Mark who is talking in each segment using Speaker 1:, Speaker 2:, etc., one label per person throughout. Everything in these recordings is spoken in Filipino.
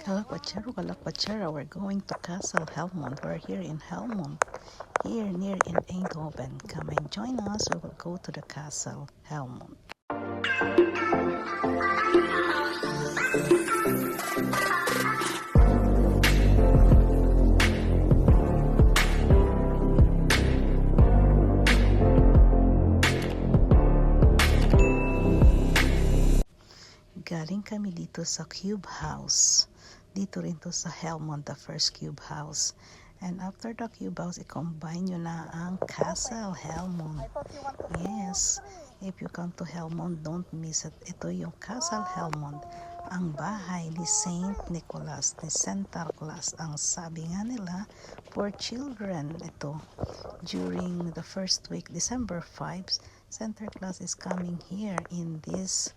Speaker 1: Kalakwatsara, we're going to Castle Helmond. We're here in Helmond, here near in Eindhoven. Come and join us. We will go to the Castle Helmond. Galing kami dito sa Cube House. Dito rin to sa Helmond, the first Cube House. And after the Cube House, i-combine nyo na ang Castle Helmond. Yes, if you come to Helmond, don't miss it. Ito yung Castle Helmond, ang bahay ni Saint Nicholas, ni Santa Claus. Ang sabi nga nila, for children. Ito, during the first week, December 5, Santa Claus is coming here in this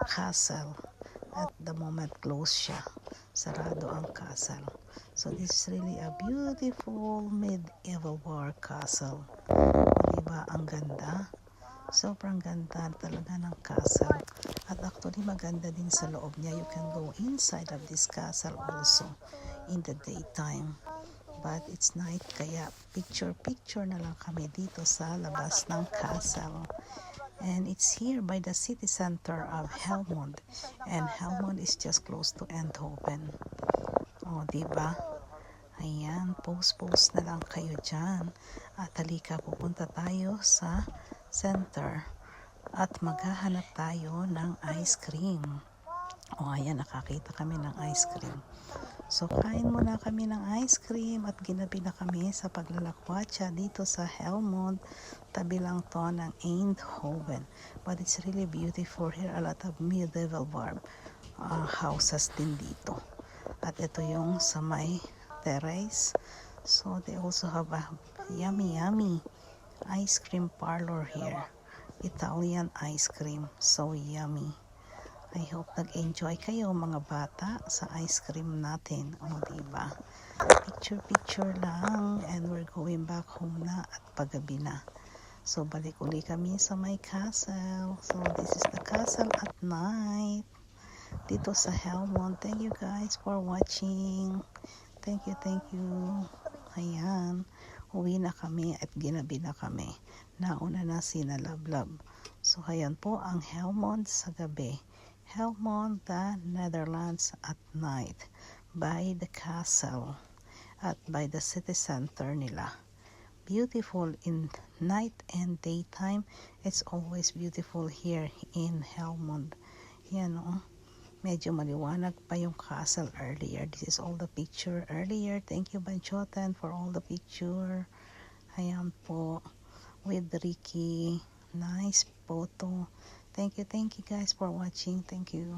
Speaker 1: castle. At the moment, closed siya. Sarado ang castle. So this is really a beautiful medieval war castle. Diba? Ang ganda. Sobrang ganda talaga ng castle. At actually maganda din sa loob niya. You can go inside of this castle also in the daytime. But it's night, kaya picture na lang kami dito sa labas ng castle. And it's here by the city center of Helmond. And Helmond is just close to Eindhoven. O, diba? Ayan, post na lang kayo dyan. At halika, pupunta tayo sa center. At maghahanap tayo ng ice cream. O, ayan, nakakita kami ng ice cream. So, kain muna kami ng ice cream at ginabi na kami sa paglalakwatsa dito sa Helmond. Tabi lang to ng Eindhoven. But it's really beautiful here. A lot of medieval houses din dito. At ito yung sa may terrace. So, they also have a yummy ice cream parlor here. Italian ice cream. So yummy. I hope nag-enjoy kayo mga bata sa ice cream natin. O, diba? Picture lang and we're going back home na at paggabi na. So, balik uli kami sa my castle. So, this is the castle at night. Dito sa Helmond. Thank you guys for watching. Thank you. Ayan. Uwi na kami at ginabi na kami. Nauna na sina Lablab. So, ayan po ang Helmond sa gabi. Helmond, the Netherlands at night by the castle at by the city center nila. Beautiful in night and daytime. It's always beautiful here in Helmond. Yan o. Medyo maliwanag pa yung castle earlier. This is all the picture earlier. Thank you, Banchotan, for all the picture. Ayan po. With Ricky. Nice photo. Thank you guys for watching. Thank you.